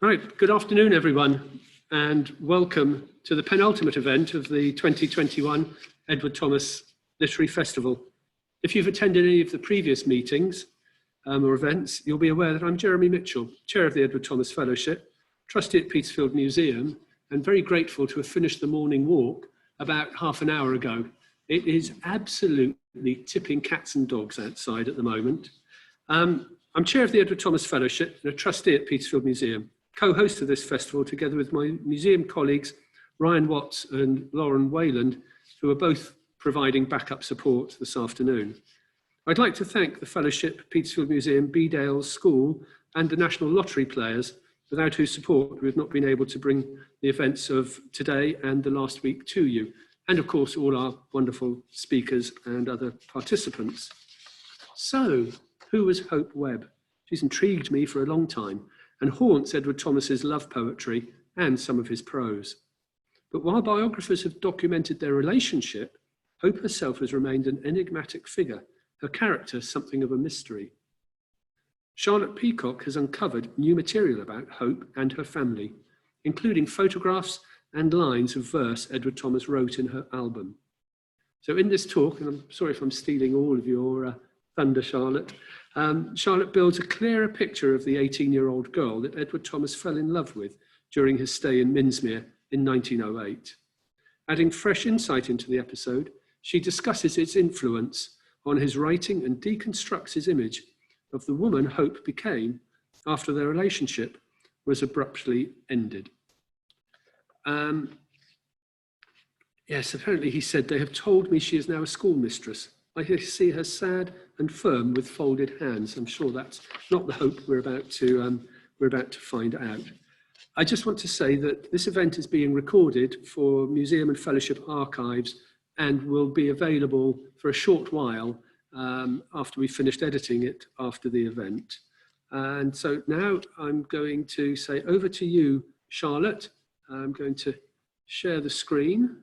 Right, good afternoon everyone, and welcome to the penultimate event of the 2021 Edward Thomas Literary Festival. If you've attended any of the previous meetings or events, you'll be aware that I'm Jeremy Mitchell, Chair of the Edward Thomas Fellowship, Trustee at Petersfield Museum, and very grateful to have finished the morning walk about half an hour ago. It is absolutely tipping cats and dogs outside at the moment. I'm Chair of the Edward Thomas Fellowship and a Trustee at Petersfield Museum, co-host of this festival together with my museum colleagues Ryan Watts and Lauren Wayland, who are both providing backup support this afternoon. I'd like to thank the Fellowship, Petersfield Museum, Bedales School and the National Lottery players, without whose support we've not been able to bring the events of today and the last week to you, and of course all our wonderful speakers and other participants. So, who was Hope Webb? She's intrigued me for a long time and haunts Edward Thomas's love poetry and some of his prose. But while biographers have documented their relationship, Hope herself has remained an enigmatic figure, her character something of a mystery. Charlotte Peacock has uncovered new material about Hope and her family, including photographs and lines of verse Edward Thomas wrote in her album. So in this talk, and I'm sorry if I'm stealing all of your thunder, Charlotte, Charlotte builds a clearer picture of the 18-year-old girl that Edward Thomas fell in love with during his stay in Minsmere in 1908. Adding fresh insight into the episode, she discusses its influence on his writing and deconstructs his image of the woman Hope became after their relationship was abruptly ended. Yes, apparently he said, "They have told me she is now a schoolmistress. I see her sad and firm with folded hands." I'm sure that's not the Hope we're about to find out. I just want to say that this event is being recorded for Museum and Fellowship archives and will be available for a short while after we've finished editing it after the event. And so now I'm going to say over to you, Charlotte. I'm going to share the screen.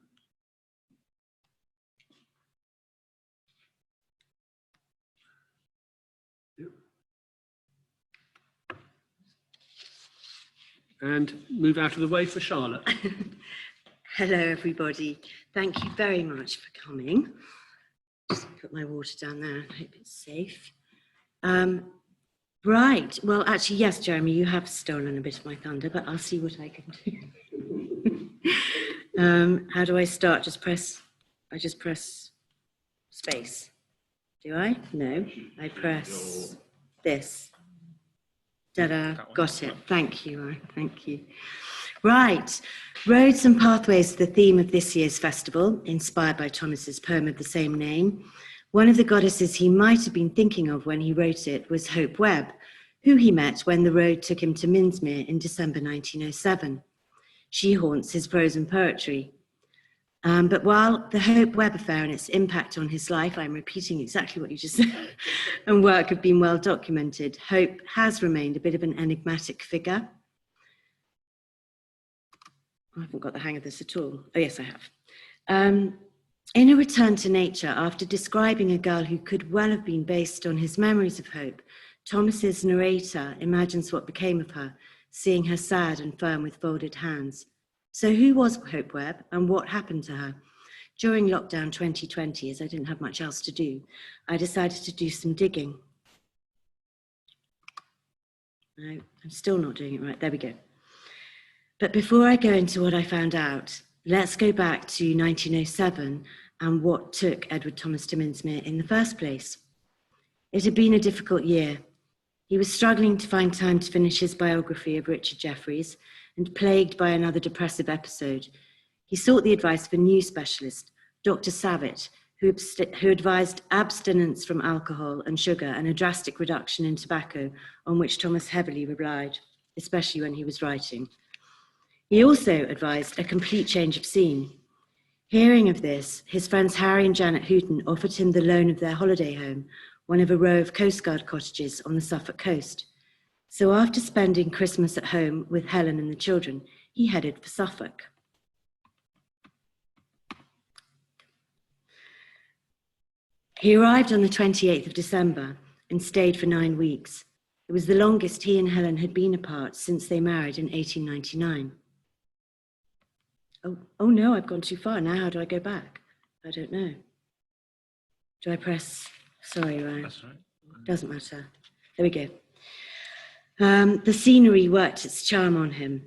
And move out of the way for Charlotte. Hello, everybody. Thank you very much for coming. Just put my water down there. I hope it's safe. Right. Well, actually, yes, Jeremy, you have stolen a bit of my thunder, but I'll see what I can do. How do I start? I just press space. Do I? No. I press this. Ta-da, got it. Thank you, thank you. Right, roads and pathways are the theme of this year's festival, inspired by Thomas's poem of the same name. One of the goddesses he might have been thinking of when he wrote it was Hope Webb, who he met when the road took him to Minsmere in December 1907. She haunts his prose and poetry. But while the Hope Webb affair and its impact on his life, I'm repeating exactly what you just said, and work have been well documented, Hope has remained a bit of an enigmatic figure. I haven't got the hang of this at all. Oh, yes, I have. In A Return to Nature, after describing a girl who could well have been based on his memories of Hope, Thomas's narrator imagines what became of her, seeing her sad and firm with folded hands. So who was Hope Webb and what happened to her? During lockdown 2020, as I didn't have much else to do, I decided to do some digging. No, I'm still not doing it right. There we go. But before I go into what I found out, let's go back to 1907 and what took Edward Thomas to Minsmere in the first place. It had been a difficult year. He was struggling to find time to finish his biography of Richard Jefferies, and plagued by another depressive episode. He sought the advice of a new specialist, Dr. Savitt, who advised abstinence from alcohol and sugar and a drastic reduction in tobacco, on which Thomas heavily relied, especially when he was writing. He also advised a complete change of scene. Hearing of this, his friends Harry and Janet Hooton offered him the loan of their holiday home, one of a row of Coast Guard cottages on the Suffolk coast. So after spending Christmas at home with Helen and the children, he headed for Suffolk. He arrived on the 28th of December and stayed for 9 weeks. It was the longest he and Helen had been apart since they married in 1899. Oh no, I've gone too far. Now how do I go back? I don't know. Do I press? Sorry, Ryan. That's right. Doesn't matter. There we go. The scenery worked its charm on him.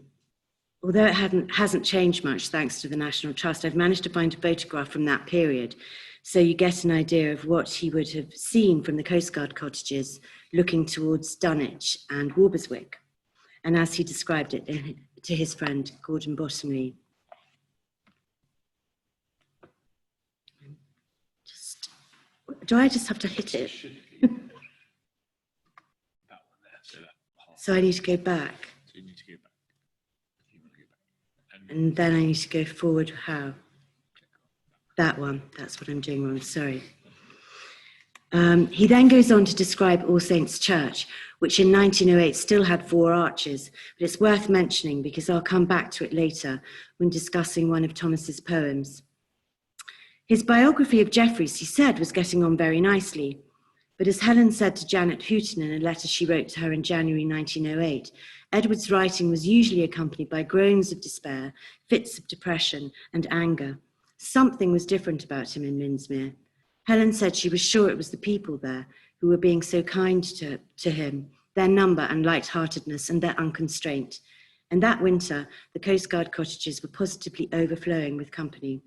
Although it hasn't changed much thanks to the National Trust, I've managed to find a photograph from that period, so you get an idea of what he would have seen from the Coast Guard cottages looking towards Dunwich and Walberswick, and as he described it to his friend Gordon Bottomley. Do I just have to hit it? So I need to go back. So you need to go back. You want to go back. And then I need to go forward. How? That one. That's what I'm doing wrong. Sorry. He then goes on to describe All Saints' Church, which in 1908 still had 4 arches, but it's worth mentioning because I'll come back to it later when discussing one of Thomas's poems. His biography of Jeffreys, he said, was getting on very nicely. But as Helen said to Janet Houghton in a letter she wrote to her in January 1908, Edward's writing was usually accompanied by groans of despair, fits of depression and anger. Something was different about him in Minsmere. Helen said she was sure it was the people there who were being so kind to him, their number and light-heartedness and their unconstraint. And that winter, the Coast Guard cottages were positively overflowing with company.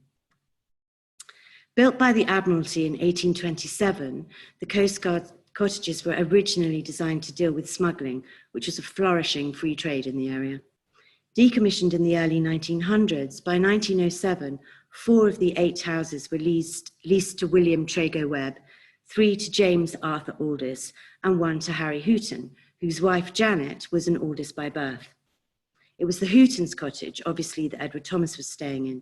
Built by the Admiralty in 1827, the Coast Guard cottages were originally designed to deal with smuggling, which was a flourishing free trade in the area. Decommissioned in the early 1900s, by 1907, 4 of the 8 houses were leased to William Trago Webb, 3 to James Arthur Aldis, and 1 to Harry Houghton, whose wife Janet was an Aldis by birth. It was the Houghtons' cottage, obviously, that Edward Thomas was staying in.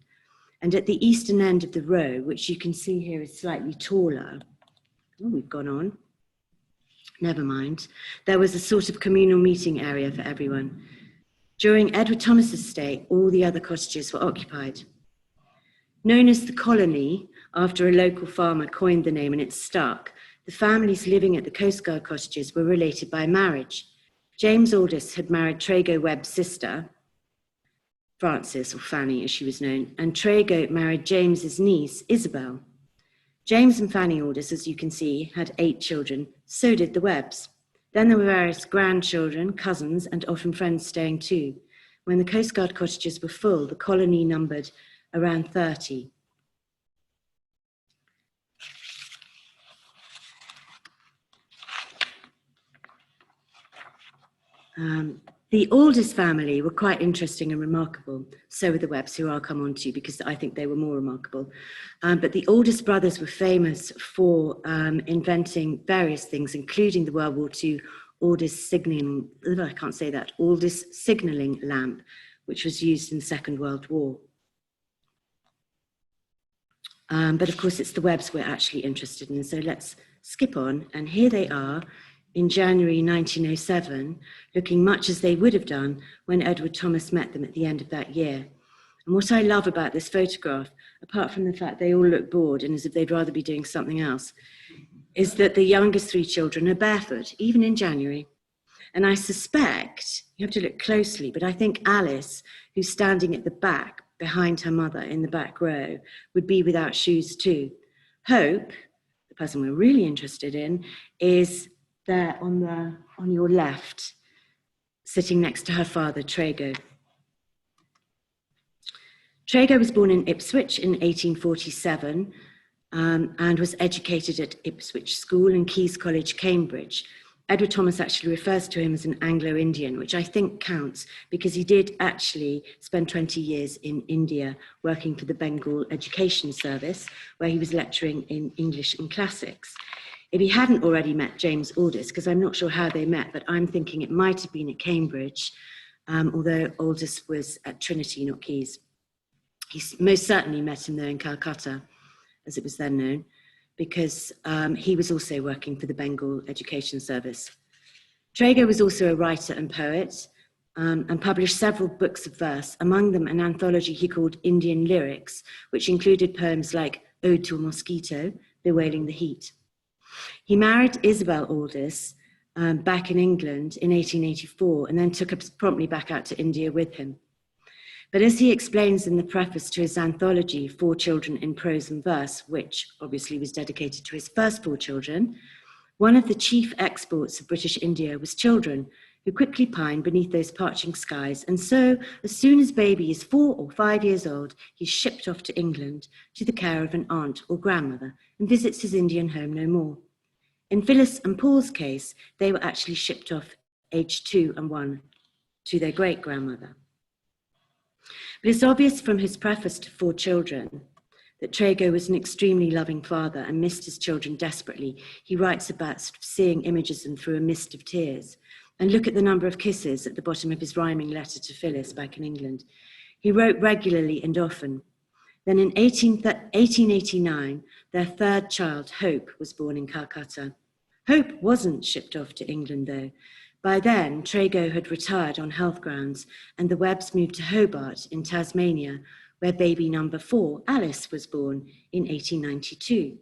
And at the eastern end of the row, which you can see here is slightly taller, oh, we've gone on, never mind, there was a sort of communal meeting area for everyone. During Edward Thomas's stay, all the other cottages were occupied. Known as the Colony, after a local farmer coined the name and it stuck, the families living at the Coast Guard cottages were related by marriage. James Aldis had married Trago Webb's sister, Frances, or Fanny as she was known, and Trago married James's niece, Isabel. James and Fanny Aldis, as you can see, had 8 children, so did the Webbs. Then there were various grandchildren, cousins, and often friends staying too. When the Coast Guard cottages were full, the colony numbered around 30. The Aldis family were quite interesting and remarkable. So were the Webbs, who I'll come on to because I think they were more remarkable. But the Aldis brothers were famous for inventing various things, including the World War II Aldis signaling, I can't say that, Aldis signaling lamp, which was used in the Second World War. But of course, it's the Webbs we're actually interested in. So let's skip on. And here they are in January 1907, looking much as they would have done when Edward Thomas met them at the end of that year. And what I love about this photograph, apart from the fact they all look bored and as if they'd rather be doing something else, is that the youngest 3 children are barefoot, even in January. And I suspect, you have to look closely, but I think Alice, who's standing at the back behind her mother in the back row, would be without shoes too. Hope, the person we're really interested in, is there on your left, sitting next to her father, Trago. Trago was born in Ipswich in 1847 and was educated at Ipswich School and King's College, Cambridge. Edward Thomas actually refers to him as an Anglo-Indian, which I think counts because he did actually spend 20 years in India working for the Bengal Education Service, where he was lecturing in English and classics. If he hadn't already met James Aldis, because I'm not sure how they met, but I'm thinking it might have been at Cambridge, although Aldis was at Trinity, not King's. He most certainly met him there in Calcutta, as it was then known, because he was also working for the Bengal Education Service. Trago was also a writer and poet and published several books of verse, among them an anthology he called Indian Lyrics, which included poems like Ode to a Mosquito, Bewailing the Heat. He married Isabel Aldis back in England in 1884 and then took us promptly back out to India with him. But as he explains in the preface to his anthology, 4 Children in Prose and Verse, which obviously was dedicated to his first 4 children, one of the chief exports of British India was children who quickly pine beneath those parching skies. And so, as soon as baby is 4 or 5 years old, he's shipped off to England to the care of an aunt or grandmother and visits his Indian home no more. In Phyllis and Paul's case, they were actually shipped off aged 2 and 1 to their great-grandmother. But it's obvious from his preface to 4 Children that Trago was an extremely loving father and missed his children desperately. He writes about sort of seeing images and through a mist of tears. And look at the number of kisses at the bottom of his rhyming letter to Phyllis back in England. He wrote regularly and often. Then in 1889, their 3rd child, Hope, was born in Calcutta. Hope wasn't shipped off to England, though. By then, Trago had retired on health grounds, and the Webbs moved to Hobart in Tasmania, where baby number 4, Alice, was born in 1892.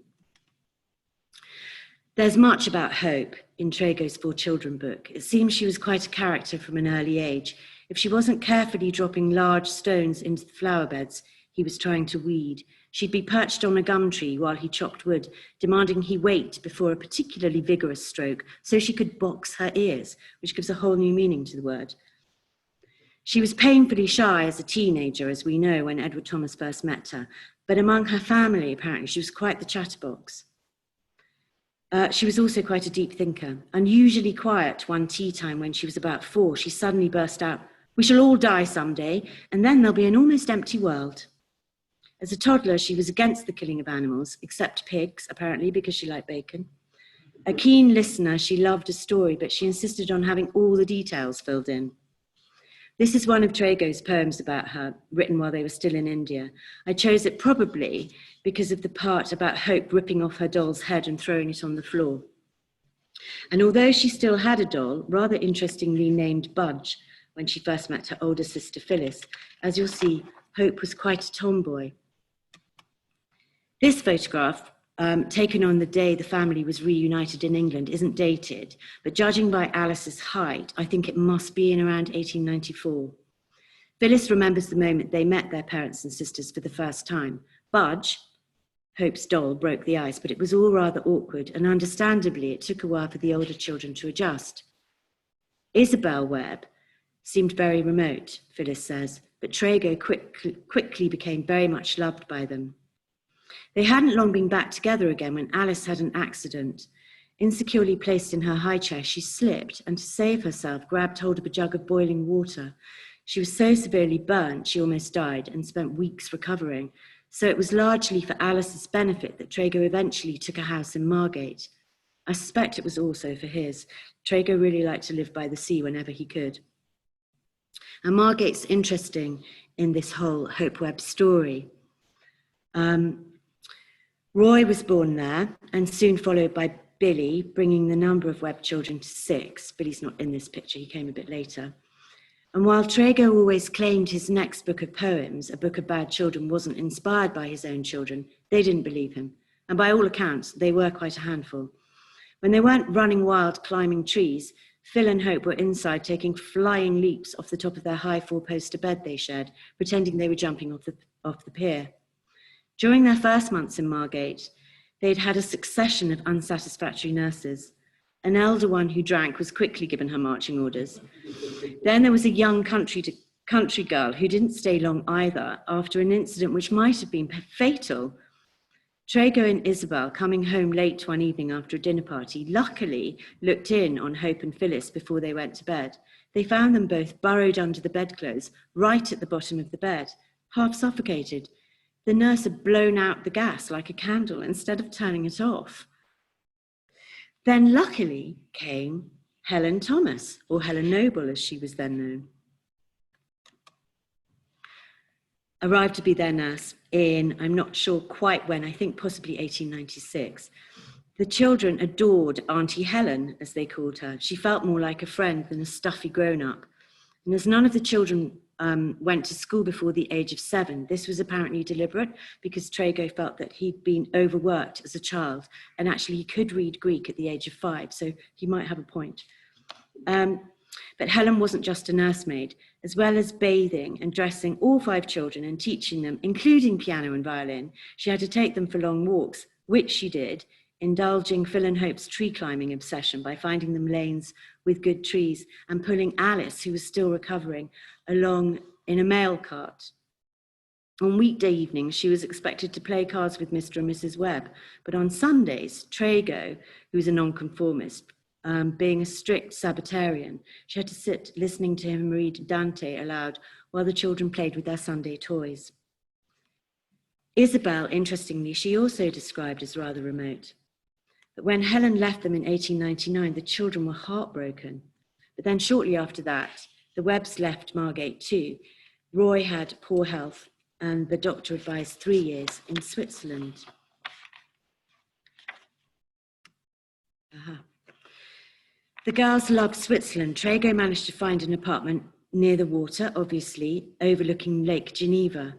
There's much about Hope in Trago's 4 Children book. It seems she was quite a character from an early age. If she wasn't carefully dropping large stones into the flower beds he was trying to weed, she'd be perched on a gum tree while he chopped wood, demanding he wait before a particularly vigorous stroke so she could box her ears, which gives a whole new meaning to the word. She was painfully shy as a teenager, as we know, when Edward Thomas first met her, but among her family, apparently, she was quite the chatterbox. She was also quite a deep thinker. Unusually quiet one tea time when she was about 4, she suddenly burst out, "We shall all die someday, and then there'll be an almost empty world." As a toddler, she was against the killing of animals, except pigs, apparently, because she liked bacon. A keen listener, she loved a story, but she insisted on having all the details filled in. This is one of Trago's poems about her, written while they were still in India. I chose it probably because of the part about Hope ripping off her doll's head and throwing it on the floor. And although she still had a doll, rather interestingly named Budge, when she first met her older sister Phyllis, as you'll see, Hope was quite a tomboy. This photograph, taken on the day the family was reunited in England, isn't dated, but judging by Alice's height, I think it must be in around 1894. Phyllis remembers the moment they met their parents and sisters for the first time. Budge, Hope's doll, broke the ice, but it was all rather awkward, and understandably, it took a while for the older children to adjust. Isabel Webb seemed very remote, Phyllis says, but Trago quickly became very much loved by them. They hadn't long been back together again when Alice had an accident. Insecurely placed in her high chair, she slipped and, to save herself, grabbed hold of a jug of boiling water. She was so severely burnt she almost died and spent weeks recovering. So it was largely for Alice's benefit that Trago eventually took a house in Margate. I suspect it was also for his. Trago really liked to live by the sea whenever he could. And Margate's interesting in this whole Hope Webb story. Roy was born there and soon followed by Billy, bringing the number of Webb children to 6. Billy's not in this picture, he came a bit later. And while Trago always claimed his next book of poems, A Book of Bad Children, wasn't inspired by his own children, they didn't believe him. And by all accounts, they were quite a handful. When they weren't running wild climbing trees, Phil and Hope were inside taking flying leaps off the top of their high 4-poster bed they shared, pretending they were jumping off the pier. During their first months in Margate, they'd had a succession of unsatisfactory nurses. An elder one who drank was quickly given her marching orders. Then there was a young country girl who didn't stay long either after an incident which might have been fatal. Trago and Isabel, coming home late one evening after a dinner party, luckily looked in on Hope and Phyllis before they went to bed. They found them both burrowed under the bedclothes, right at the bottom of the bed, half suffocated. The nurse had blown out the gas like a candle instead of turning it off. Then luckily came Helen Thomas, or Helen Noble as she was then known. Arrived to be their nurse in, I'm not sure quite when, I think possibly 1896. The children adored Auntie Helen, as they called her. She felt more like a friend than a stuffy grown-up. And as none of the children went to school before the age of 7. This was apparently deliberate because Trago felt that he'd been overworked as a child and actually he could read Greek at the age of 5, so he might have a point. But Helen wasn't just a nursemaid. As well as bathing and dressing all 5 children and teaching them, including piano and violin, she had to take them for long walks, which she did, indulging Phil and Hope's tree climbing obsession by finding them lanes with good trees and pulling Alice, who was still recovering, along in a mail cart. On weekday evenings, she was expected to play cards with Mr. and Mrs. Webb, but on Sundays, Trago, who was a nonconformist, being a strict Sabbatarian, she had to sit listening to him read Dante aloud while the children played with their Sunday toys. Isabel, interestingly, she also described as rather remote. But when Helen left them in 1899, the children were heartbroken. But then shortly after that, the Webbs left Margate too. Roy had poor health and the doctor advised 3 years in Switzerland. The girls loved Switzerland. Trago managed to find an apartment near the water, obviously, overlooking Lake Geneva.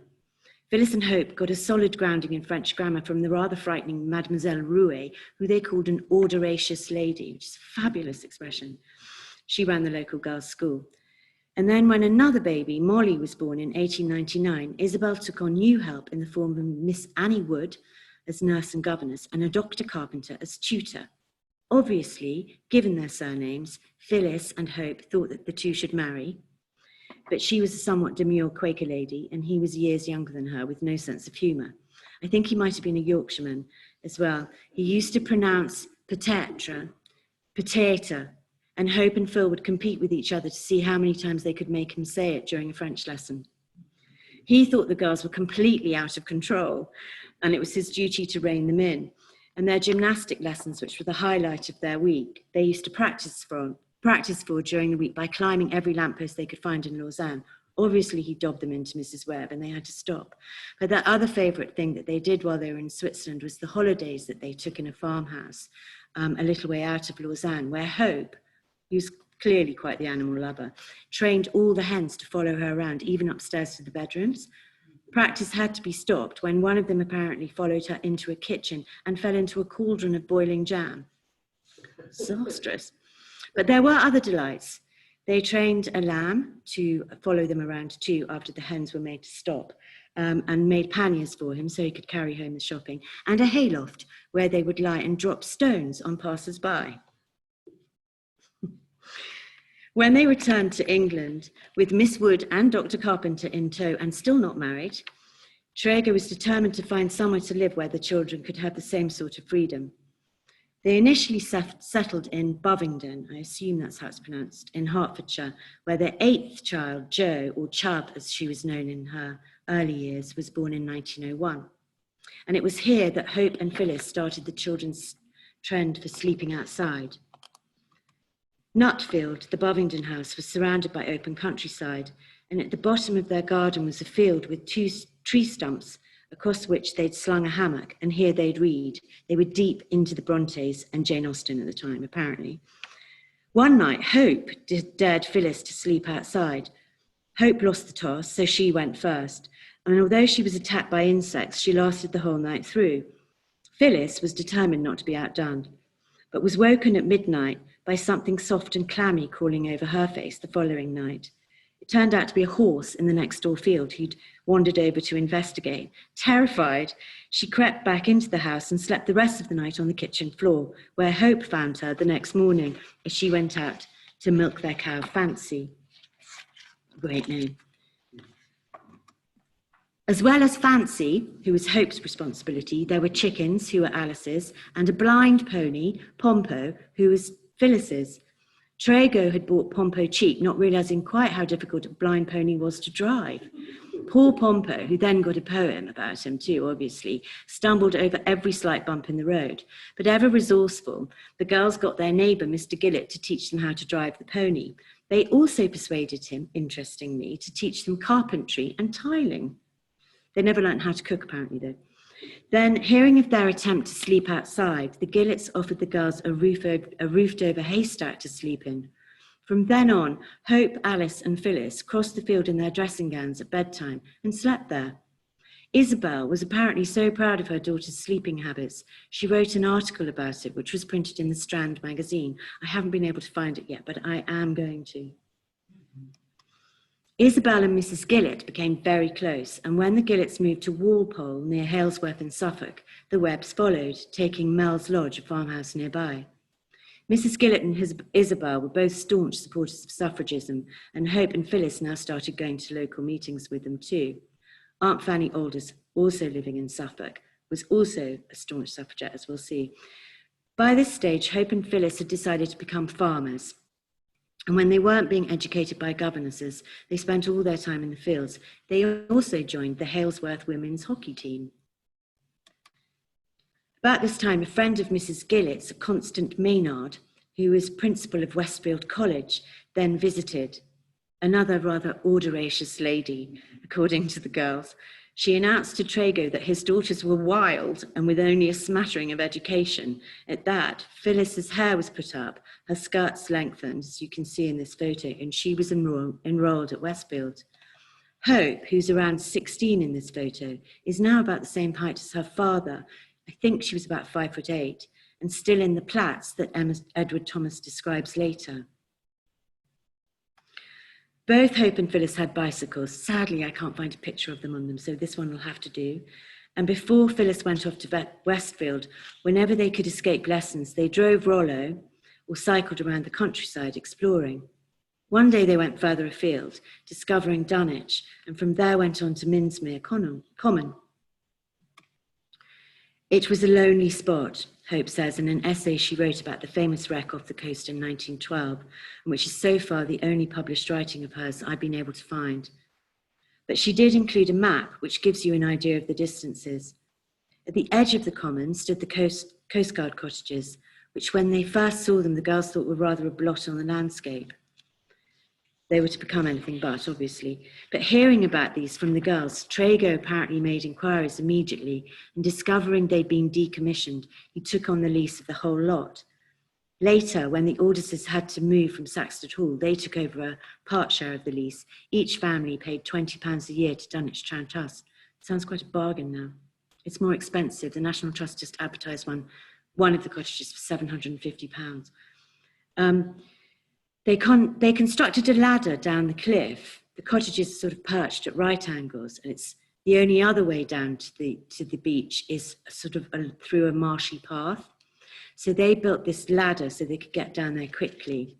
Phyllis and Hope got a solid grounding in French grammar from the rather frightening Mademoiselle Rouet, who they called an audacious lady, which is a fabulous expression. She ran the local girls' school. And then when another baby, Molly, was born in 1899, Isabel took on new help in the form of Miss Annie Wood as nurse and governess and a Dr. Carpenter as tutor. Obviously, given their surnames, Phyllis and Hope thought that the two should marry, but she was a somewhat demure Quaker lady and he was years younger than her with no sense of humour. I think he might have been a Yorkshireman as well. He used to pronounce potato, and Hope and Phil would compete with each other to see how many times they could make him say it during a French lesson. He thought the girls were completely out of control and it was his duty to rein them in. And their gymnastic lessons, which were the highlight of their week, they used to practice for during the week by climbing every lamppost they could find in Lausanne. Obviously, he dobbed them into Mrs. Webb and they had to stop. But their other favourite thing that they did while they were in Switzerland was the holidays that they took in a farmhouse a little way out of Lausanne, where Hope, who's clearly quite the animal lover, trained all the hens to follow her around, even upstairs to the bedrooms. Practice had to be stopped when one of them apparently followed her into a kitchen and fell into a cauldron of boiling jam. Disastrous. But there were other delights. They trained a lamb to follow them around too after the hens were made to stop, and made panniers for him so he could carry home the shopping, and a hayloft where they would lie and drop stones on passers-by. When they returned to England with Miss Wood and Dr. Carpenter in tow and still not married, Trago was determined to find somewhere to live where the children could have the same sort of freedom. They initially settled in Bovingdon, I assume that's how it's pronounced, in Hertfordshire, where their 8th child, Jo, or Chub as she was known in her early years, was born in 1901. And it was here that Hope and Phyllis started the children's trend for sleeping outside. Nutfield, the Bovingdon house, was surrounded by open countryside, and at the bottom of their garden was a field with 2 tree stumps across which they'd slung a hammock, and here they'd read. They were deep into the Brontes and Jane Austen at the time, apparently. One night, Hope dared Phyllis to sleep outside. Hope lost the toss, so she went first, and although she was attacked by insects, she lasted the whole night through. Phyllis was determined not to be outdone, but was woken at midnight by something soft and clammy crawling over her face the following night. It turned out to be a horse in the next door field who'd wandered over to investigate. Terrified, she crept back into the house and slept the rest of the night on the kitchen floor, where Hope found her the next morning as she went out to milk their cow Fancy. Great name. As well as Fancy, who was Hope's responsibility, there were chickens, who were Alice's, and a blind pony, Pompo, who was Phyllis's. Trago had bought Pompo cheap, not realising quite how difficult a blind pony was to drive. Poor Pompo, who then got a poem about him too, obviously, stumbled over every slight bump in the road. But ever resourceful, the girls got their neighbour, Mr. Gillett, to teach them how to drive the pony. They also persuaded him, interestingly, to teach them carpentry and tiling. They never learnt how to cook, apparently, though. Then, hearing of their attempt to sleep outside, the Gillets offered the girls a roofed-over haystack to sleep in. From then on, Hope, Alice and Phyllis crossed the field in their dressing gowns at bedtime and slept there. Isabel was apparently so proud of her daughter's sleeping habits, she wrote an article about it, which was printed in the Strand magazine. I haven't been able to find it yet, but I am going to. Isabel and Mrs. Gillett became very close, and when the Gillett's moved to Walpole, near Halesworth in Suffolk, the Webbs followed, taking Mel's Lodge, a farmhouse nearby. Mrs. Gillett and Isabel were both staunch supporters of suffragism, and Hope and Phyllis now started going to local meetings with them too. Aunt Fanny Alders, also living in Suffolk, was also a staunch suffragette, as we'll see. By this stage, Hope and Phyllis had decided to become farmers. And when they weren't being educated by governesses, they spent all their time in the fields. They also joined the Halesworth women's hockey team. About this time, a friend of Mrs. Gillett's, Constance Maynard, who was principal of Westfield College, then visited. Another rather audacious lady, according to the girls. She announced to Trago that his daughters were wild and with only a smattering of education. At that, Phyllis's hair was put up, her skirts lengthened, as you can see in this photo, and she was enrolled at Westfield. Hope, who's around 16 in this photo, is now about the same height as her father. I think she was about 5'8", and still in the plaits that Edward Thomas describes later. Both Hope and Phyllis had bicycles. Sadly, I can't find a picture of them on them, so this one will have to do. And before Phyllis went off to Westfield, whenever they could escape lessons, they drove Rollo or cycled around the countryside exploring. One day they went further afield, discovering Dunwich, and from there went on to Minsmere Common. It was a lonely spot, Hope says in an essay she wrote about the famous wreck off the coast in 1912, and which is so far the only published writing of hers I've been able to find. But she did include a map which gives you an idea of the distances. At the edge of the common stood the Coast Guard cottages, which when they first saw them, the girls thought were rather a blot on the landscape. They were to become anything but, obviously. But hearing about these from the girls, Trago apparently made inquiries immediately, and discovering they'd been decommissioned, he took on the lease of the whole lot. Later, when the Alderses had to move from Saxted Hall, they took over a part share of the lease. Each family paid £20 a year to Dunwich Town Trust. Sounds quite a bargain now. It's more expensive. The National Trust just advertised one of the cottages for £750. They constructed a ladder down the cliff. The cottages are sort of perched at right angles, and it's the only other way down to the beach is sort of through a marshy path. So they built this ladder so they could get down there quickly.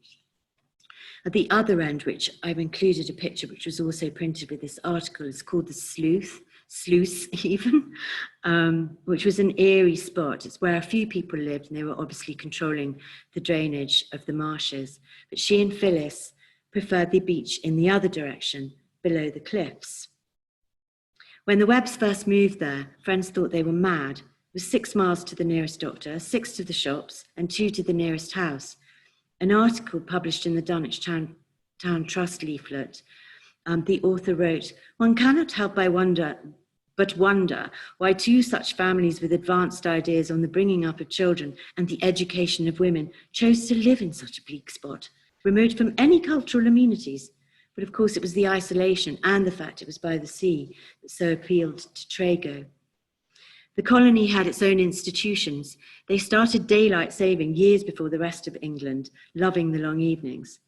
At the other end, which I've included a picture, which was also printed with this article, is called the Sleuth Sluice even, which was an eerie spot. It's where a few people lived, and they were obviously controlling the drainage of the marshes. But she and Phyllis preferred the beach in the other direction, below the cliffs. When the Webbs first moved there, friends thought they were mad. It was 6 miles to the nearest doctor, 6 to the shops, and 2 to the nearest house. An article published in the Dunwich Town Trust leaflet, the author wrote, "One cannot help but wonder why 2 such families with advanced ideas on the bringing up of children and the education of women chose to live in such a bleak spot, removed from any cultural amenities." But of course it was the isolation and the fact it was by the sea that so appealed to Trago. The colony had its own institutions. They started daylight saving years before the rest of England, loving the long evenings.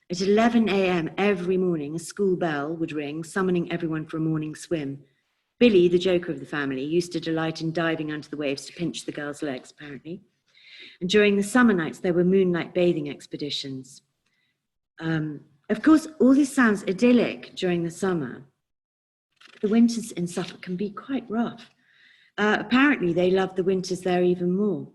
At 11 a.m. every morning, a school bell would ring, summoning everyone for a morning swim. Billy, the joker of the family, used to delight in diving under the waves to pinch the girls' legs, apparently. And during the summer nights, there were moonlight bathing expeditions. Of course, all this sounds idyllic during the summer. The winters in Suffolk can be quite rough. Apparently, they loved the winters there even more.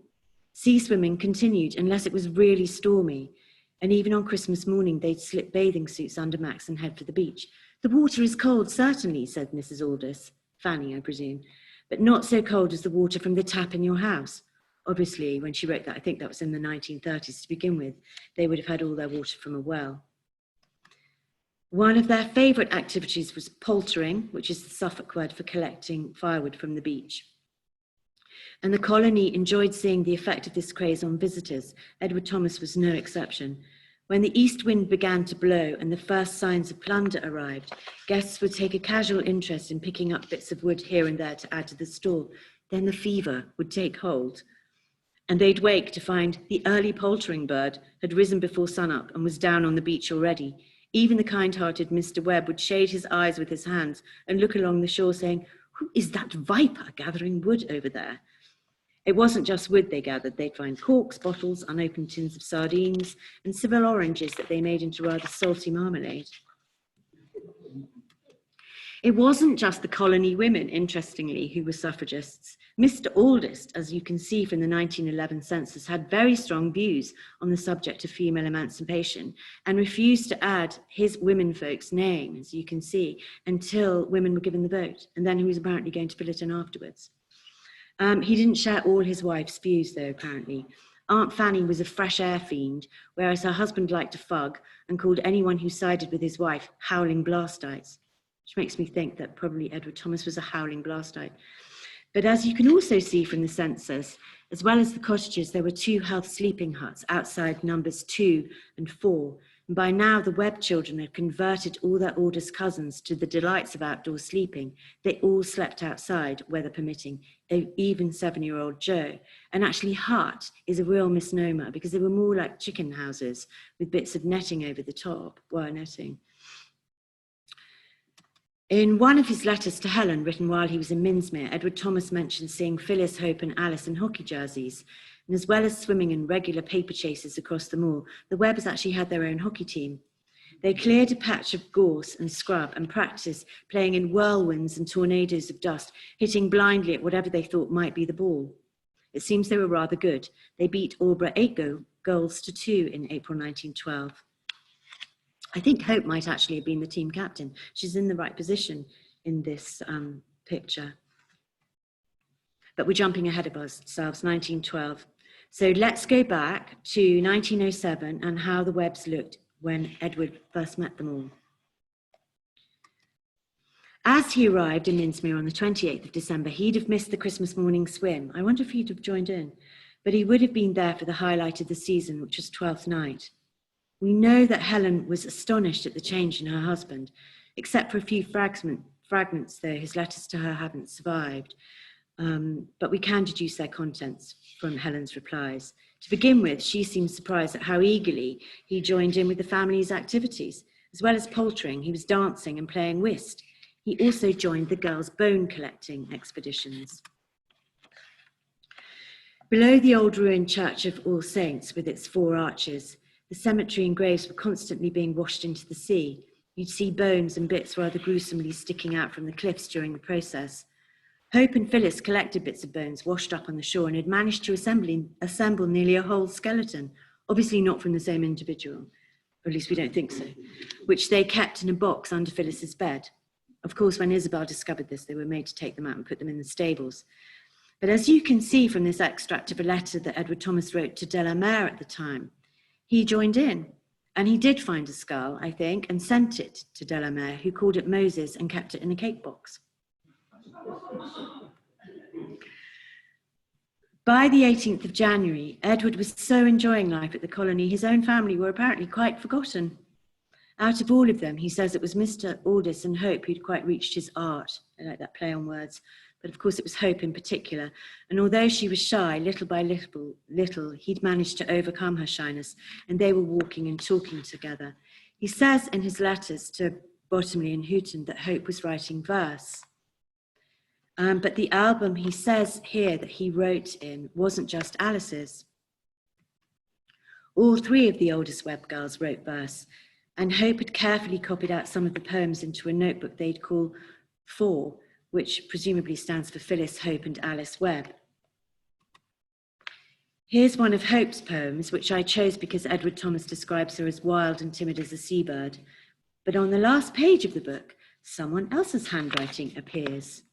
Sea swimming continued unless it was really stormy. And even on Christmas morning, they'd slip bathing suits under Max and head for the beach. "The water is cold, certainly," said Mrs. Aldous, Fanny, I presume, "but not so cold as the water from the tap in your house." Obviously, when she wrote that, I think that was in the 1930s to begin with, they would have had all their water from a well. One of their favourite activities was poultering, which is the Suffolk word for collecting firewood from the beach. And the colony enjoyed seeing the effect of this craze on visitors. Edward Thomas was no exception. When the east wind began to blow and the first signs of plunder arrived, guests would take a casual interest in picking up bits of wood here and there to add to the store. Then the fever would take hold, and they'd wake to find the early poultering bird had risen before sunup and was down on the beach already. Even the kind-hearted Mr. Webb would shade his eyes with his hands and look along the shore saying, "Who is that viper gathering wood over there?" It wasn't just wood they gathered. They'd find corks, bottles, unopened tins of sardines, and Seville oranges that they made into rather salty marmalade. It wasn't just the colony women, interestingly, who were suffragists. Mr. Aldist, as you can see from the 1911 census, had very strong views on the subject of female emancipation and refused to add his womenfolk's name, as you can see, until women were given the vote. And then he was apparently going to fill it in afterwards. He didn't share all his wife's views, though, apparently. Aunt Fanny was a fresh air fiend, whereas her husband liked to fug and called anyone who sided with his wife howling blastites, which makes me think that probably Edward Thomas was a howling blastite. But as you can also see from the census, as well as the cottages, there were 2 health sleeping huts outside numbers 2 and 4. And by now, the Webb children had converted all their oldest cousins to the delights of outdoor sleeping. They all slept outside, weather permitting, even 7-year-old Joe. And actually, hut is a real misnomer because they were more like chicken houses with bits of netting over the top, wire netting. In one of his letters to Helen, written while he was in Minsmere, Edward Thomas mentioned seeing Phyllis, Hope and Alice in hockey jerseys. And as well as swimming in regular paper chases across the moor, the Webbs actually had their own hockey team. They cleared a patch of gorse and scrub and practiced playing in whirlwinds and tornadoes of dust, hitting blindly at whatever they thought might be the ball. It seems they were rather good. They beat Albury 8 goals to 2 in April 1912. I think Hope might actually have been the team captain. She's in the right position in this picture. But we're jumping ahead of ourselves, 1912. So let's go back to 1907 and how the Webbs looked when Edward first met them all. As he arrived in Minsmere on the 28th of December, he'd have missed the Christmas morning swim. I wonder if he'd have joined in, but he would have been there for the highlight of the season, which was Twelfth Night. We know that Helen was astonished at the change in her husband, except for a few fragments, though his letters to her haven't survived. But we can deduce their contents from Helen's replies. To begin with, she seemed surprised at how eagerly he joined in with the family's activities. As well as poultering, he was dancing and playing whist. He also joined the girls' bone collecting expeditions. Below the old ruined church of All Saints with its 4 arches, the cemetery and graves were constantly being washed into the sea. You'd see bones and bits rather gruesomely sticking out from the cliffs during the process. Hope and Phyllis collected bits of bones washed up on the shore and had managed to assemble nearly a whole skeleton, obviously not from the same individual, or at least we don't think so, which they kept in a box under Phyllis's bed. Of course, when Isabel discovered this, they were made to take them out and put them in the stables. But as you can see from this extract of a letter that Edward Thomas wrote to Delamere at the time, he joined in, and he did find a skull, I think, and sent it to Delamere, who called it Moses and kept it in a cake box. By the 18th of January, Edward was so enjoying life at the colony, his own family were apparently quite forgotten. Out of all of them, he says it was Mr. Aldis and Hope who'd quite reached his art. I like that play on words. But of course, it was Hope in particular. And although she was shy, little by little, he'd managed to overcome her shyness, and they were walking and talking together. He says in his letters to Bottomley and Houghton that Hope was writing verse. But the album, he says here, that he wrote in wasn't just Alice's. All 3 of the oldest Webb girls wrote verse, and Hope had carefully copied out some of the poems into a notebook they'd call 4, which presumably stands for Phyllis, Hope and Alice Webb. Here's one of Hope's poems, which I chose because Edward Thomas describes her as wild and timid as a seabird. But on the last page of the book, someone else's handwriting appears.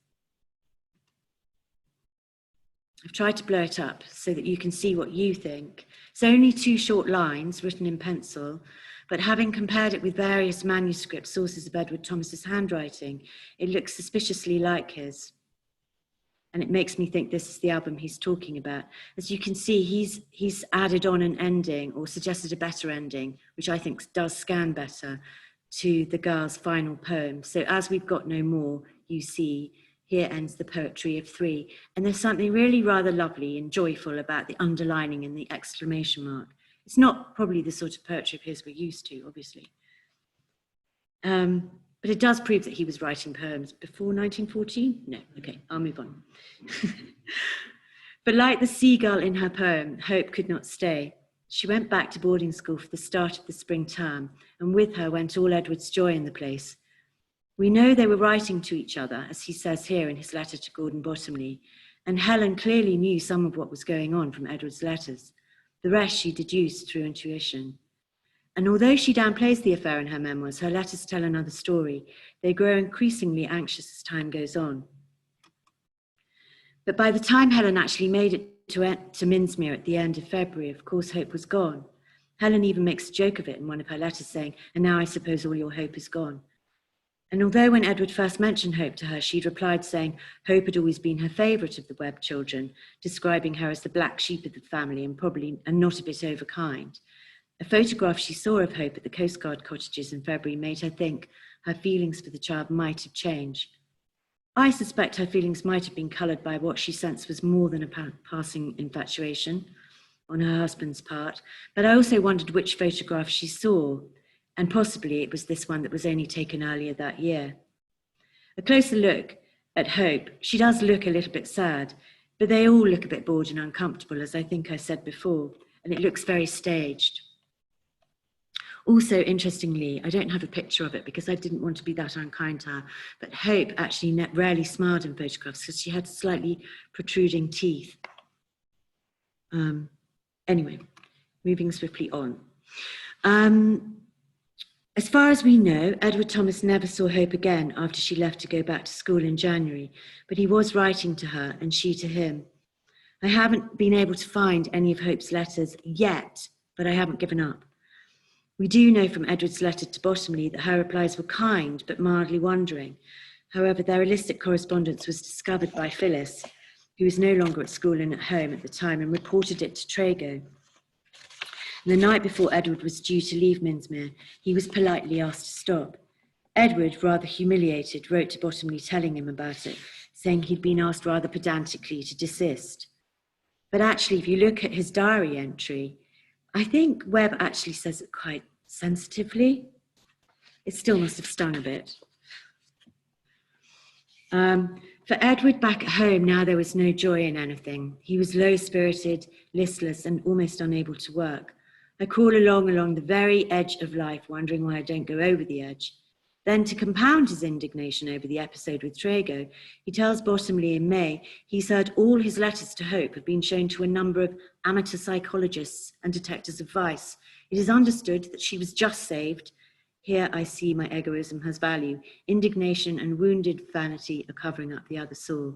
I've tried to blow it up so that you can see what you think. It's only 2 short lines written in pencil, but having compared it with various manuscript sources of Edward Thomas's handwriting, it looks suspiciously like his. and it makes me think this is the album he's talking about. As you can see, he's added on an ending, or suggested a better ending, which I think does scan better, to the girl's final poem. So as we've got no more, you see, here ends the poetry of three. And there's something really rather lovely and joyful about the underlining and the exclamation mark. It's not probably the sort of poetry of his we're used to, obviously. But it does prove that he was writing poems before 1914. No, okay, I'll move on. But like the seagull in her poem, Hope could not stay. She went back to boarding school for the start of the spring term, and with her went all Edward's joy in the place. We know they were writing to each other, as he says here in his letter to Gordon Bottomley, and Helen clearly knew some of what was going on from Edward's letters. The rest she deduced through intuition. And although she downplays the affair in her memoirs, her letters tell another story. They grow increasingly anxious as time goes on. But by the time Helen actually made it to Minsmere at the end of February, of course, Hope was gone. Helen even makes a joke of it in one of her letters, saying, "And now I suppose all your hope is gone." And although when Edward first mentioned Hope to her, she'd replied saying Hope had always been her favourite of the Webb children, describing her as the black sheep of the family and not a bit overkind. A photograph she saw of Hope at the Coast Guard cottages in February made her think her feelings for the child might have changed. I suspect her feelings might have been coloured by what she sensed was more than a passing infatuation on her husband's part, but I also wondered which photograph she saw, and possibly it was this one that was only taken earlier that year. A closer look at Hope, she does look a little bit sad, but they all look a bit bored and uncomfortable, as I think I said before, and it looks very staged. Also, interestingly, I don't have a picture of it because I didn't want to be that unkind to her, but Hope actually rarely smiled in photographs because she had slightly protruding teeth. Anyway, moving swiftly on. As far as we know, Edward Thomas never saw Hope again after she left to go back to school in January, but he was writing to her and she to him. I haven't been able to find any of Hope's letters yet, but I haven't given up. We do know from Edward's letter to Bottomley that her replies were kind, but mildly wondering. However, their illicit correspondence was discovered by Phyllis, who was no longer at school and at home at the time, and reported it to Trago. And the night before Edward was due to leave Minsmere, he was politely asked to stop. Edward, rather humiliated, wrote to Bottomley telling him about it, saying he'd been asked rather pedantically to desist. But actually, if you look at his diary entry, I think Webb actually says it quite sensitively. It still must have stung a bit. For Edward back at home, now there was no joy in anything. He was low-spirited, listless, and almost unable to work. I crawl along the very edge of life, wondering why I don't go over the edge. Then, to compound his indignation over the episode with Trago, he tells Bottomley in May he's heard all his letters to Hope have been shown to a number of amateur psychologists and detectors of vice. It is understood that she was just saved. Here I see my egoism has value. Indignation and wounded vanity are covering up the other sore.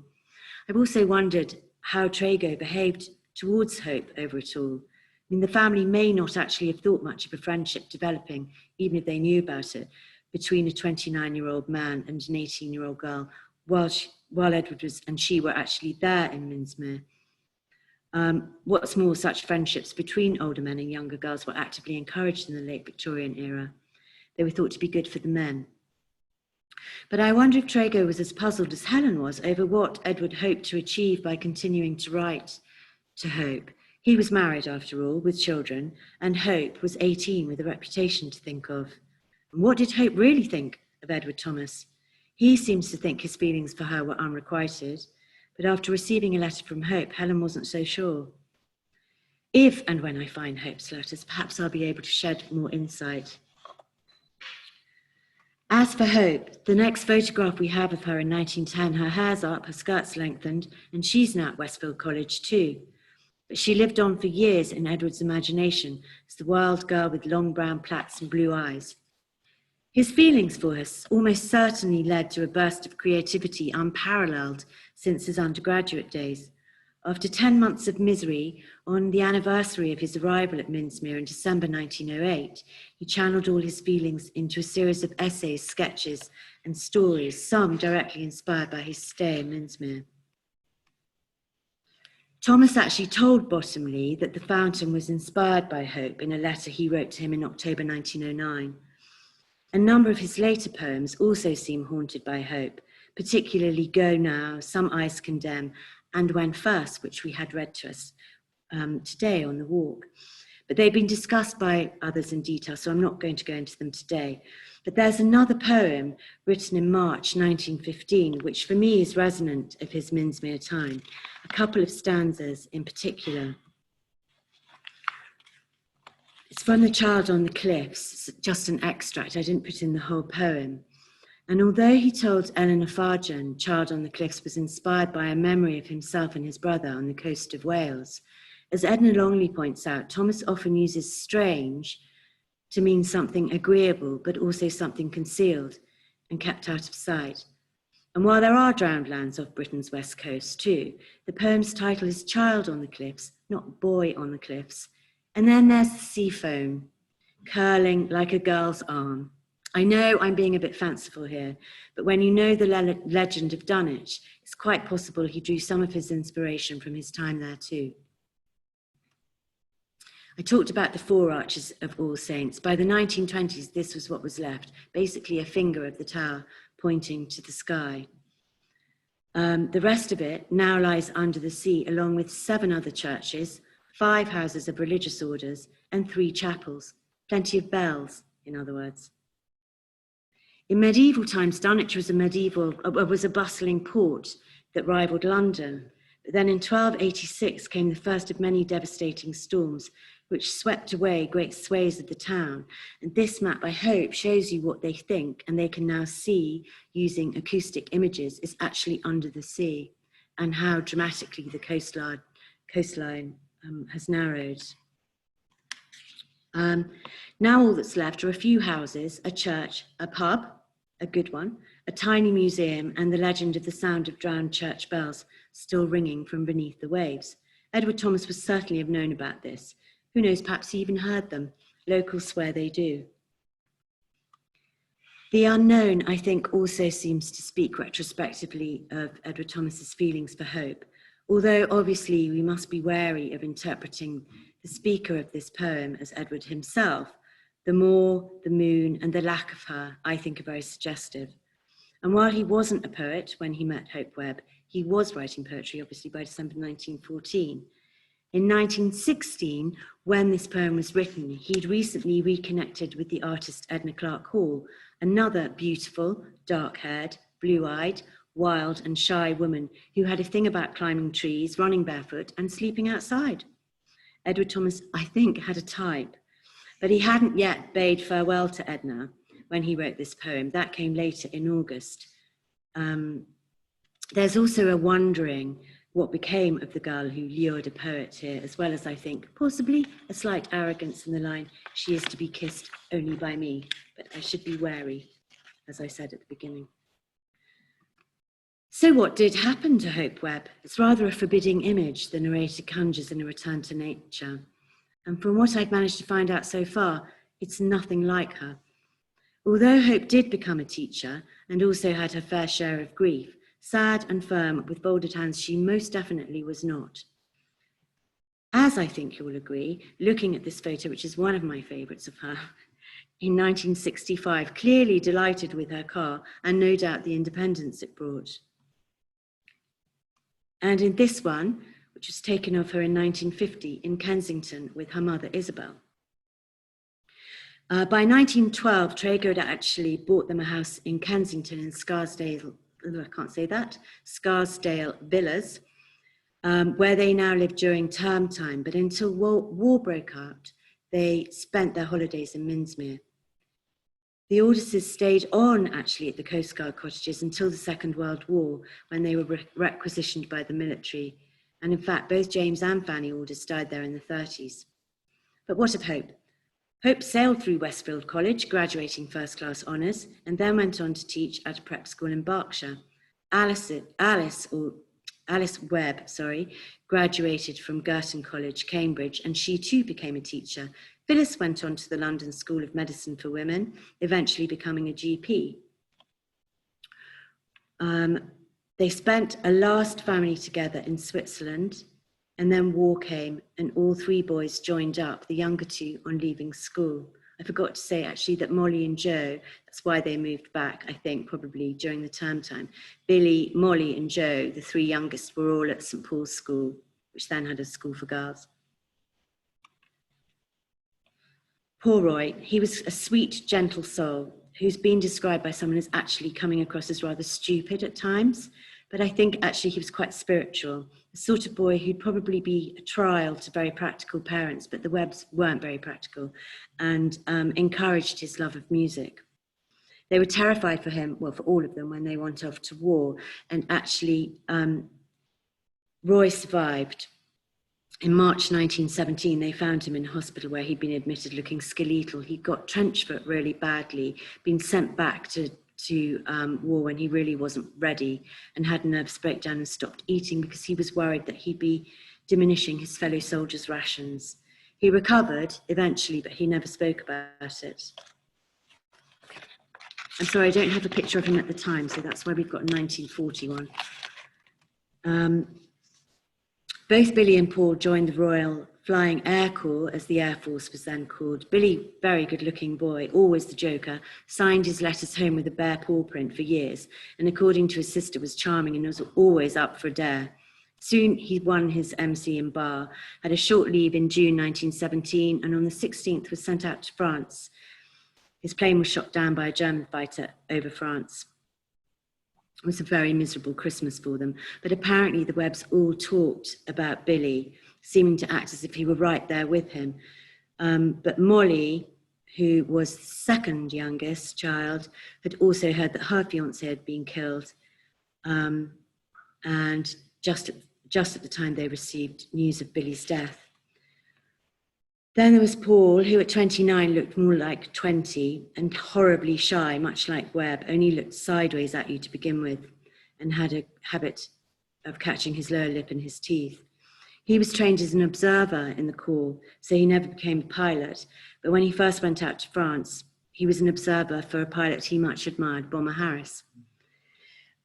I've also wondered how Trago behaved towards Hope over it all. I mean, the family may not actually have thought much of a friendship developing, even if they knew about it, between a 29-year-old man and an 18-year-old girl, while Edward and she were actually there in Minsmere. What's more, such friendships between older men and younger girls were actively encouraged in the late Victorian era. They were thought to be good for the men. But I wonder if Trago was as puzzled as Helen was over what Edward hoped to achieve by continuing to write to Hope. He was married, after all, with children, and Hope was 18 with a reputation to think of. And what did Hope really think of Edward Thomas? He seems to think his feelings for her were unrequited, but after receiving a letter from Hope, Helen wasn't so sure. If and when I find Hope's letters, perhaps I'll be able to shed more insight. As for Hope, the next photograph we have of her in 1910, her hair's up, her skirt's lengthened, and she's now at Westfield College too. But she lived on for years in Edward's imagination as the wild girl with long brown plaits and blue eyes. His feelings for her almost certainly led to a burst of creativity unparalleled since his undergraduate days. After 10 months of misery, on the anniversary of his arrival at Minsmere in December 1908, he channeled all his feelings into a series of essays, sketches, and stories, some directly inspired by his stay in Minsmere. Thomas actually told Bottomley that the fountain was inspired by Hope in a letter he wrote to him in October 1909. A number of his later poems also seem haunted by Hope, particularly Go Now, Some Eyes Condemn, and When First, which we had read to us today on the walk. But they've been discussed by others in detail, so I'm not going to go into them today. But there's another poem written in March 1915, which for me is resonant of his Minsmere time. A couple of stanzas in particular. It's from The Child on the Cliffs, it's just an extract, I didn't put in the whole poem. And although he told Eleanor Farjan Child on the Cliffs was inspired by a memory of himself and his brother on the coast of Wales, as Edna Longley points out, Thomas often uses strange to mean something agreeable, but also something concealed and kept out of sight. And while there are drowned lands off Britain's west coast too, the poem's title is Child on the Cliffs, not Boy on the Cliffs. And then there's the sea foam, curling like a girl's arm. I know I'm being a bit fanciful here, but when you know the legend of Dunwich, it's quite possible he drew some of his inspiration from his time there too. I talked about the four arches of All Saints. By the 1920s, this was what was left, basically a finger of the tower pointing to the sky. The rest of it now lies under the sea, along with 7 other churches, 5 houses of religious orders, and 3 chapels. Plenty of bells, in other words. In medieval times, Dunwich was a bustling port that rivaled London. But then in 1286 came the first of many devastating storms, which swept away great swathes of the town. And this map, I hope, shows you what they think, and they can now see, using acoustic images, is actually under the sea, and how dramatically the coastline has narrowed. Now all that's left are a few houses, a church, a pub, a good one, a tiny museum, and the legend of the sound of drowned church bells still ringing from beneath the waves. Edward Thomas would certainly have known about this. Who knows, perhaps he even heard them. Locals swear they do. The unknown, I think, also seems to speak retrospectively of Edward Thomas's feelings for Hope, although obviously we must be wary of interpreting the speaker of this poem as Edward himself. The moor, the moon, and the lack of her, I think, are very suggestive. And while he wasn't a poet when he met Hope Webb, he was writing poetry, obviously, by December 1914. In 1916, when this poem was written, he'd recently reconnected with the artist Edna Clark Hall, another beautiful, dark-haired, blue-eyed, wild and shy woman who had a thing about climbing trees, running barefoot, and sleeping outside. Edward Thomas, I think, had a type, but he hadn't yet bade farewell to Edna when he wrote this poem. That came later in August. There's also a wondering what became of the girl who lured a poet here, as well as, I think, possibly a slight arrogance in the line, she is to be kissed only by me, but I should be wary, as I said at the beginning. So what did happen to Hope Webb? It's rather a forbidding image the narrator conjures in A Return to Nature. And from what I've managed to find out so far, it's nothing like her. Although Hope did become a teacher and also had her fair share of grief, sad and firm with folded hands, she most definitely was not. As I think you'll agree, looking at this photo, which is one of my favourites of her, in 1965, clearly delighted with her car and no doubt the independence it brought. And in this one, which was taken of her in 1950 in Kensington with her mother, Isabel. By 1912, Traeger had actually bought them a house in Kensington in Scarsdale Villas, where they now live during term time. But until war broke out, they spent their holidays in Minsmere. The Aldises stayed on actually at the Coast Guard cottages until the Second World War, when they were requisitioned by the military. And in fact, both James and Fanny Aldis died there in the 30s. But what of Hope? Hope sailed through Westfield College, graduating first-class honours, and then went on to teach at a prep school in Berkshire. Alice Webb, graduated from Girton College, Cambridge, and she too became a teacher. Phyllis went on to the London School of Medicine for Women, eventually becoming a GP. They spent a last family together in Switzerland, And then war came, and all three boys joined up, the younger two on leaving school. I forgot to say actually that Molly and Joe, that's why they moved back, I think, probably during the term time. Billy, Molly and Joe, the three youngest, were all at St. Paul's School, which then had a school for girls. Poor Roy, he was a sweet, gentle soul who's been described by someone as actually coming across as rather stupid at times. But I think actually he was quite spiritual, the sort of boy who'd probably be a trial to very practical parents, but the Webbs weren't very practical, and encouraged his love of music. They were terrified for him, well, for all of them, when they went off to war. And actually, Roy survived. In March 1917, they found him in hospital where he'd been admitted looking skeletal. He got trench foot really badly, been sent back to war when he really wasn't ready, and had a nervous breakdown and stopped eating because he was worried that he'd be diminishing his fellow soldiers' rations. He recovered eventually, but he never spoke about it. I'm sorry, I don't have a picture of him at the time, so that's why we've got 1941. Both Billy and Paul joined the Royal Flying Air Corps, as the Air Force was then called. Billy, very good-looking boy, always the joker, signed his letters home with a bare paw print for years, and according to his sister was charming and was always up for a dare. Soon he won his MC in bar, had a short leave in June 1917, and on the 16th was sent out to France. His plane was shot down by a German fighter over France. It was a very miserable Christmas for them, but apparently the Webbs all talked about Billy, seeming to act as if he were right there with him. But Molly, who was the second youngest child, had also heard that her fiancé had been killed. And just at the time they received news of Billy's death. Then there was Paul, who at 29 looked more like 20 and horribly shy, much like Webb, only looked sideways at you to begin with, and had a habit of catching his lower lip in his teeth. He was trained as an observer in the Corps, so he never became a pilot. But when he first went out to France, he was an observer for a pilot he much admired, Bomber Harris.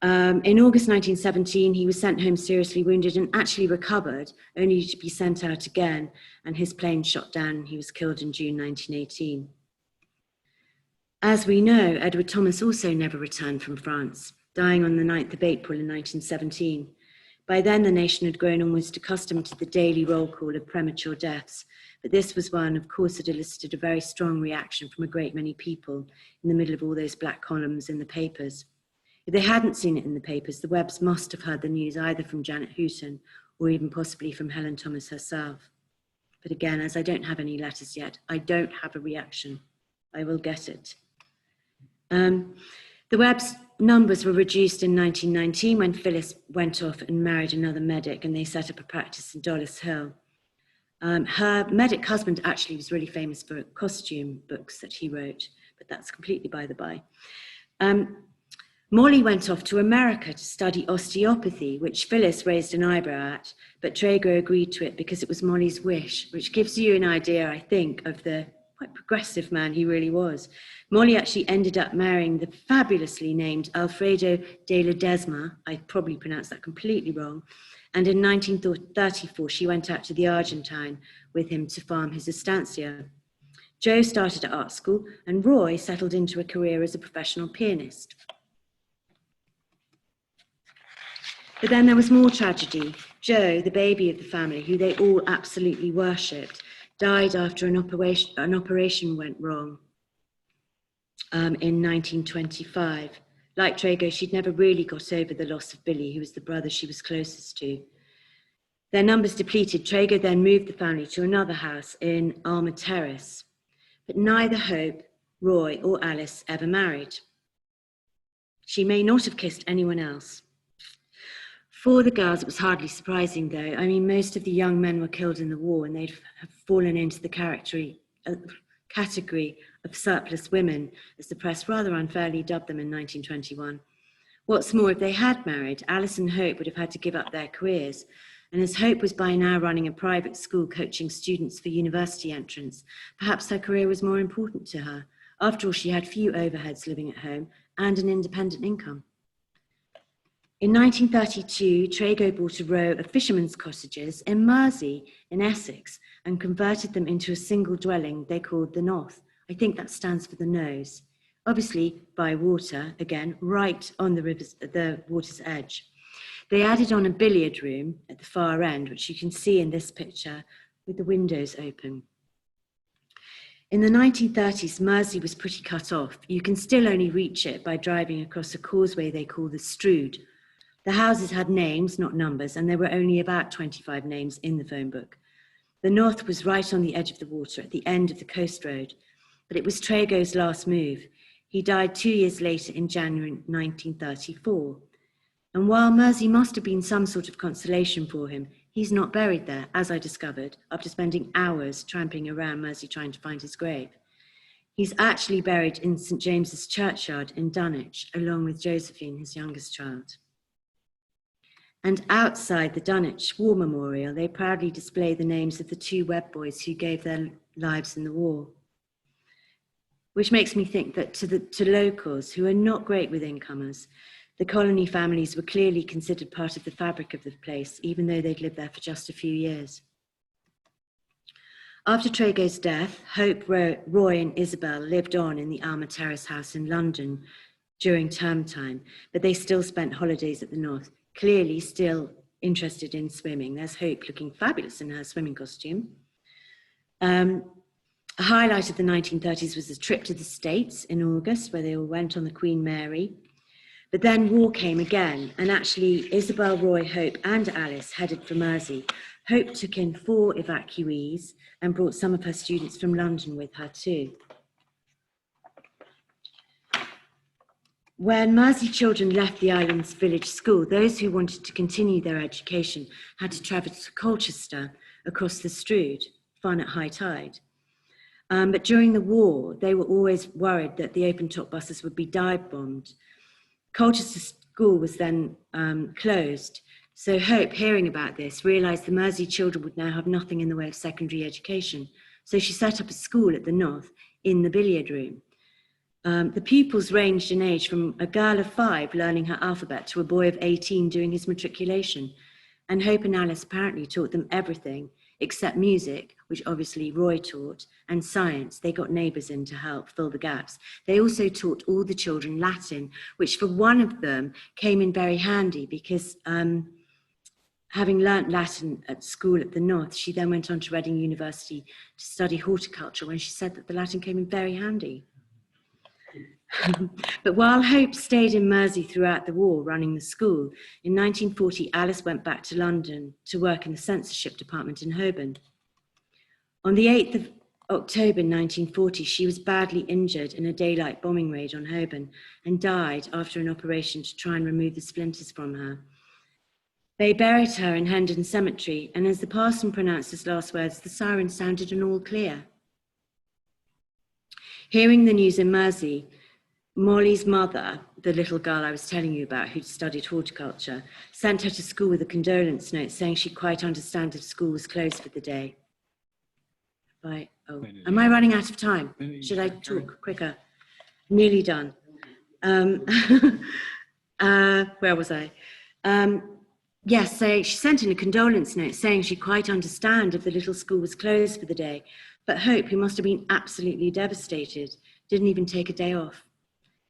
In August 1917, he was sent home seriously wounded and actually recovered, only to be sent out again, and his plane shot down and he was killed in June 1918. As we know, Edward Thomas also never returned from France, dying on the 9th of April in 1917. By then, the nation had grown almost accustomed to the daily roll call of premature deaths, but this was one, of course, that elicited a very strong reaction from a great many people in the middle of all those black columns in the papers. If they hadn't seen it in the papers, the Webbs must have heard the news either from Janet Houghton or even possibly from Helen Thomas herself. But again, as I don't have any letters yet, I don't have a reaction. I will get it. The Webbs' numbers were reduced in 1919 when Phyllis went off and married another medic, and they set up a practice in Dollis Hill. Her medic husband actually was really famous for costume books that he wrote, but that's completely by the by. Molly went off to America to study osteopathy, which Phyllis raised an eyebrow at, but Traeger agreed to it because it was Molly's wish, which gives you an idea, I think, of the quite progressive man he really was. Molly actually ended up marrying the fabulously named Alfredo de Ledesma. I probably pronounced that completely wrong. And in 1934, she went out to the Argentine with him to farm his estancia. Joe started at art school, and Roy settled into a career as a professional pianist. But then there was more tragedy. Joe, the baby of the family, who they all absolutely worshipped, died after an operation went wrong in 1925. Like Traeger, she'd never really got over the loss of Billy, who was the brother she was closest to. Their numbers depleted. Traeger then moved the family to another house in Alma Terrace. But neither Hope, Roy, or Alice ever married. She may not have kissed anyone else. For the girls, it was hardly surprising, though. I mean, most of the young men were killed in the war, and they'd have fallen into the category of surplus women, as the press rather unfairly dubbed them in 1921. What's more, if they had married, Alice and Hope would have had to give up their careers. And as Hope was by now running a private school coaching students for university entrance, perhaps her career was more important to her. After all, she had few overheads living at home and an independent income. In 1932, Trago bought a row of fishermen's cottages in Mersey in Essex and converted them into a single dwelling they called the North. I think that stands for the nose. Obviously by water, again, right on the water's edge. They added on a billiard room at the far end, which you can see in this picture with the windows open. In the 1930s, Mersey was pretty cut off. You can still only reach it by driving across a causeway they call the Strood. The houses had names, not numbers, and there were only about 25 names in the phone book. The North was right on the edge of the water at the end of the coast road, but it was Trago's last move. He died 2 years later in January 1934. And while Mersey must have been some sort of consolation for him, he's not buried there, as I discovered, after spending hours tramping around Mersey trying to find his grave. He's actually buried in St. James's Churchyard in Dunwich, along with Josephine, his youngest child. And outside the Dunwich War Memorial, they proudly display the names of the 2 Webb boys who gave their lives in the war. Which makes me think that to locals who are not great with incomers, the colony families were clearly considered part of the fabric of the place, even though they'd lived there for just a few years. After Trago's death, Hope, Roy and Isabel lived on in the Alma Terrace house in London during term time, but they still spent holidays at the North, clearly still interested in swimming. There's Hope looking fabulous in her swimming costume. A highlight of the 1930s was a trip to the States in August, where they all went on the Queen Mary. But then war came again, and actually Isabel, Roy, Hope and Alice headed for Mersey. Hope took in 4 evacuees and brought some of her students from London with her too. When Mersey children left the island's village school, those who wanted to continue their education had to travel to Colchester across the Strood, fun at high tide. But during the war, they were always worried that the open-top buses would be dive-bombed. Colchester School was then closed, so Hope, hearing about this, realised the Mersey children would now have nothing in the way of secondary education. So she set up a school at the North in the billiard room. The pupils ranged in age from a girl of 5 learning her alphabet to a boy of 18 doing his matriculation. And Hope and Alice apparently taught them everything except music, which obviously Roy taught, and science. They got neighbours in to help fill the gaps. They also taught all the children Latin, which for one of them came in very handy because having learnt Latin at school at the North, she then went on to Reading University to study horticulture when she said that the Latin came in very handy. But while Hope stayed in Mersey throughout the war running the school, in 1940 Alice went back to London to work in the censorship department in Holborn. On the 8th of October 1940, she was badly injured in a daylight bombing raid on Holborn and died after an operation to try and remove the splinters from her. They buried her in Hendon Cemetery, and as the parson pronounced his last words, the siren sounded an all clear. Hearing the news in Mersey, Molly's mother, the little girl I was telling you about who'd studied horticulture, sent her to school with a condolence note saying she'd quite understand if school was closed for the day. Am I running out of time? Should I talk quicker? Nearly done. Where was I? Yes, so she sent in a condolence note saying she'd quite understand if the little school was closed for the day, but Hope, who must have been absolutely devastated, didn't even take a day off.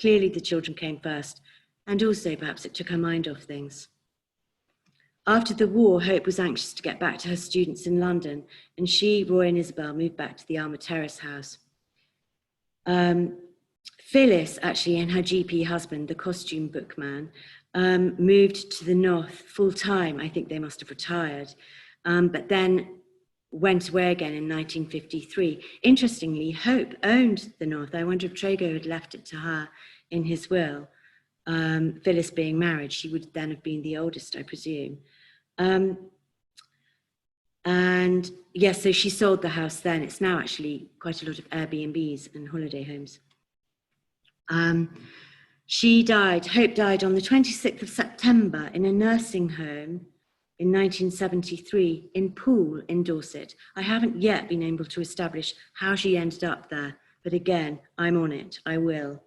Clearly the children came first, and also perhaps it took her mind off things. After the war, Hope was anxious to get back to her students in London, and she, Roy and Isabel moved back to the Alma Terrace house. Phyllis, actually, and her GP husband, the costume bookman, moved to the North full-time. I think they must have retired, but then went away again in 1953. Interestingly, Hope owned the North. I wonder if Trago had left it to her in his will. Phyllis being married, she would then have been the oldest, I presume. And yes, so she sold the house then. It's now actually quite a lot of Airbnbs and holiday homes. Hope died on the 26th of September in a nursing home in 1973 in Poole in Dorset. I haven't yet been able to establish how she ended up there, but again, I'm on it, I will.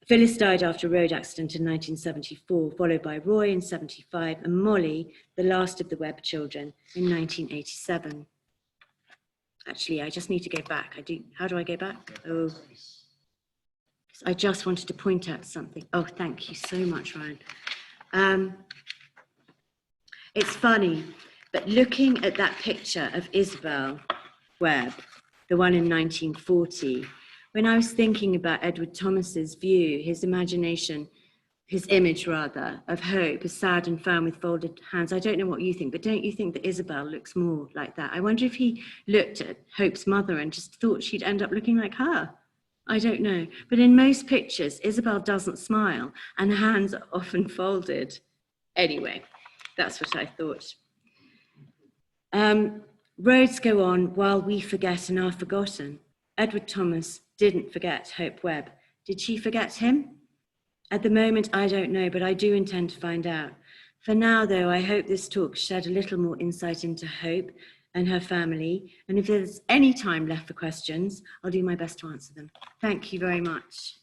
Phyllis died after a road accident in 1974, followed by Roy in 75, and Molly, the last of the Webb children, in 1987. Actually, I just need to go back. How do I go back? Oh, I just wanted to point out something. Oh, thank you so much, Ryan. It's funny, but looking at that picture of Isabel Webb, the one in 1940, when I was thinking about Edward Thomas's view, his imagination, his image rather, of Hope as sad and firm with folded hands, I don't know what you think, but don't you think that Isabel looks more like that? I wonder if he looked at Hope's mother and just thought she'd end up looking like her. I don't know. But in most pictures, Isabel doesn't smile and her hands are often folded. Anyway, that's what I thought. Roads go on while we forget and are forgotten. Edward Thomas didn't forget Hope Webb. Did she forget him? At the moment, I don't know, but I do intend to find out. For now, though, I hope this talk shed a little more insight into Hope and her family. And if there's any time left for questions, I'll do my best to answer them. Thank you very much.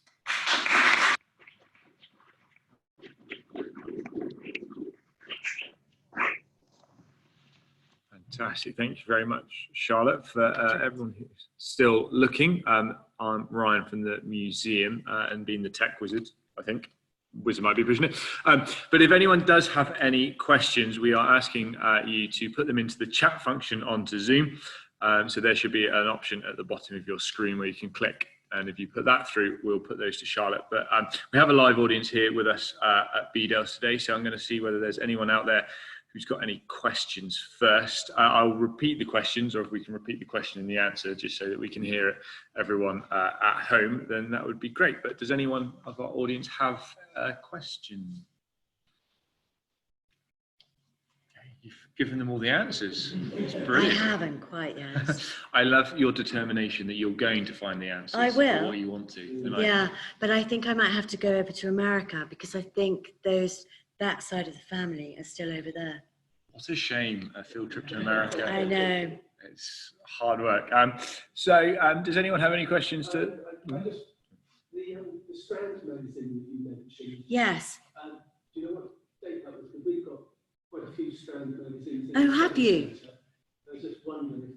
Fantastic. Thank you very much, Charlotte. For everyone who's still looking, I'm Ryan from the museum and being the tech wizard, I think. Wizard might be pushing it. But if anyone does have any questions, we are asking you to put them into the chat function onto Zoom. So there should be an option at the bottom of your screen where you can click. And if you put that through, we'll put those to Charlotte. But we have a live audience here with us at BDELS today. So I'm going to see whether there's anyone out there who's got any questions first. I'll repeat the questions, or if we can repeat the question and the answer, just so that we can hear everyone at home, then that would be great. But does anyone of our audience have a question? Okay, you've given them all the answers. It's brilliant. I haven't quite yet. I love your determination that you're going to find the answers. I will. For what you want to. Yeah, but I think I might have to go over to America because I think that side of the family are still over there. What a shame, a field trip to America. I know. It's hard work. So does anyone have any questions to... The Strand magazine that you mentioned. Yes. Do you know what date that was? Because we've got quite a few Strand magazines. Oh, have you? I was just wondering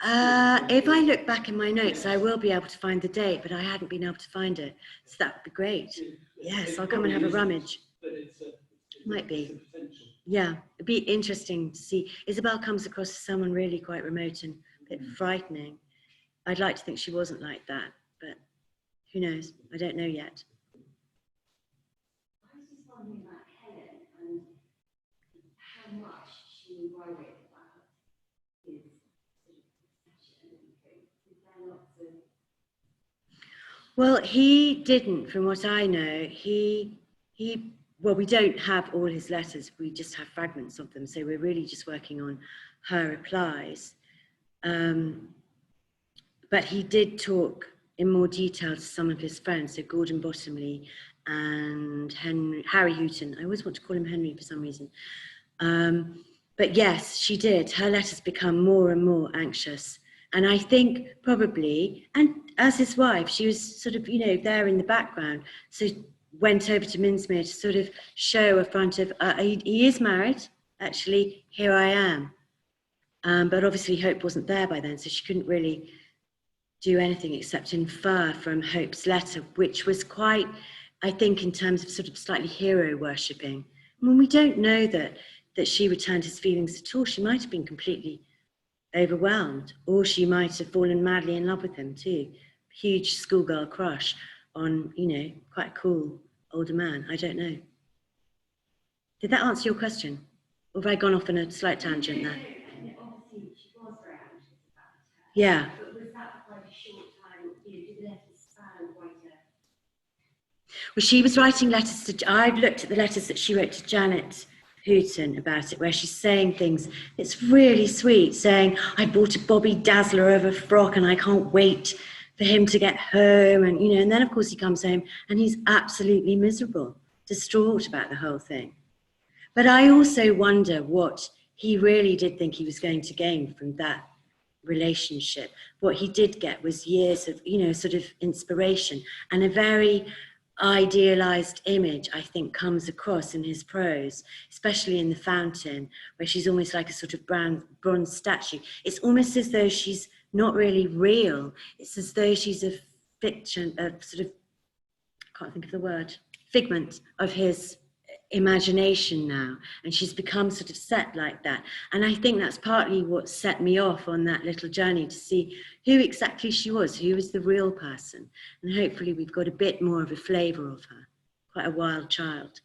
If I look back in my notes, I will be able to find the date, but I hadn't been able to find it. So that would be great. Yes, I'll come and have a rummage. Might be. Yeah, it'd be interesting to see. Isabel comes across as someone really quite remote and a bit frightening. I'd like to think she wasn't like that, but who knows? I don't know yet. I was just wondering about Helen and how much she worried about his sort of obsession and things. Is there lots of... Well, he didn't, from what I know. Well, we don't have all his letters. We just have fragments of them. So we're really just working on her replies. But he did talk in more detail to some of his friends, so Gordon Bottomley and Harry Houghton. I always want to call him Henry for some reason. But yes, she did. Her letters become more and more anxious. And I think probably, and as his wife, she was sort of, there in the background. So went over to Minsmere to sort of show a front of, he is married, actually, here I am. But obviously Hope wasn't there by then, so she couldn't really do anything except infer from Hope's letter, which was quite, I think, in terms of sort of slightly hero worshipping. I mean, we don't know that she returned his feelings at all. She might have been completely overwhelmed, or she might have fallen madly in love with him too. Huge schoolgirl crush on, quite a cool older man. I don't know. Did that answer your question? Or have I gone off on a slight tangent there? And obviously she was very anxious about her. Yeah. But was that quite a short time? Did the letters span quite a... Well, she was writing letters to, I've looked at the letters that she wrote to Janet Houghton about it, where she's saying things, it's really sweet, saying, I bought a Bobby Dazzler over frock and I can't wait for him to get home. And, and then of course he comes home and he's absolutely miserable, distraught about the whole thing. But I also wonder what he really did think he was going to gain from that relationship. What he did get was years of, sort of inspiration and a very idealized image, I think, comes across in his prose, especially in The Fountain, where she's almost like a sort of bronze statue. It's almost as though she's not really real. It's as though she's a fiction, a sort of, I can't think of the word, figment of his imagination now, and she's become sort of set like that. And I think that's partly what set me off on that little journey, to see who exactly she was, who was the real person. And hopefully we've got a bit more of a flavour of her. Quite a wild child.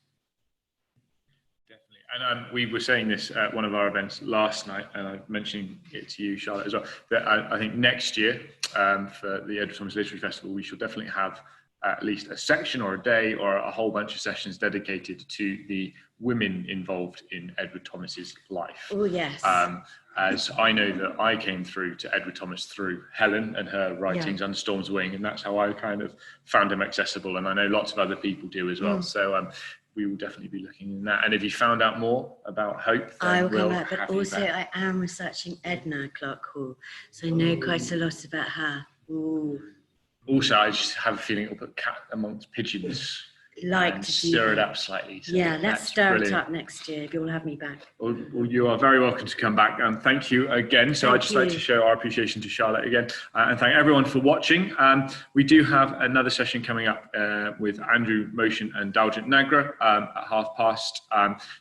And we were saying this at one of our events last night, and I'm mentioning it to you, Charlotte, as well, that I think next year for the Edward Thomas Literary Festival, we shall definitely have at least a section or a day or a whole bunch of sessions dedicated to the women involved in Edward Thomas's life. Oh, yes. As I know that I came through to Edward Thomas through Helen and her writings Under Storm's Wing, and that's how I kind of found him accessible, and I know lots of other people do as well. So we will definitely be looking in that. And if you found out more about Hope, then I will we'll come back, but also back. I am researching Edna Clark Hall, so I know quite a lot about her. Ooh. Also, I just have a feeling it'll put cat amongst pigeons. Like and to stir it that. up slightly. So Yeah, let's that's stir brilliant. it up next year if you'll have me back. Well, you are very welcome to come back, and thank you again. So I'd just like to you. show our appreciation to Charlotte again, and thank everyone for watching. We do have another session coming up with Andrew Motion and Daljit Nagra at past.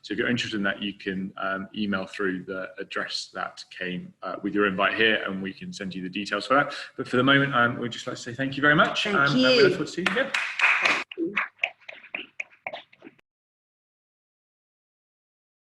So if you're interested in that, you can email through the address that came with your invite here, and we can send you the details for that. But for the moment, we'd just like to say thank you very much. Thank And you. we look forward to seeing you again.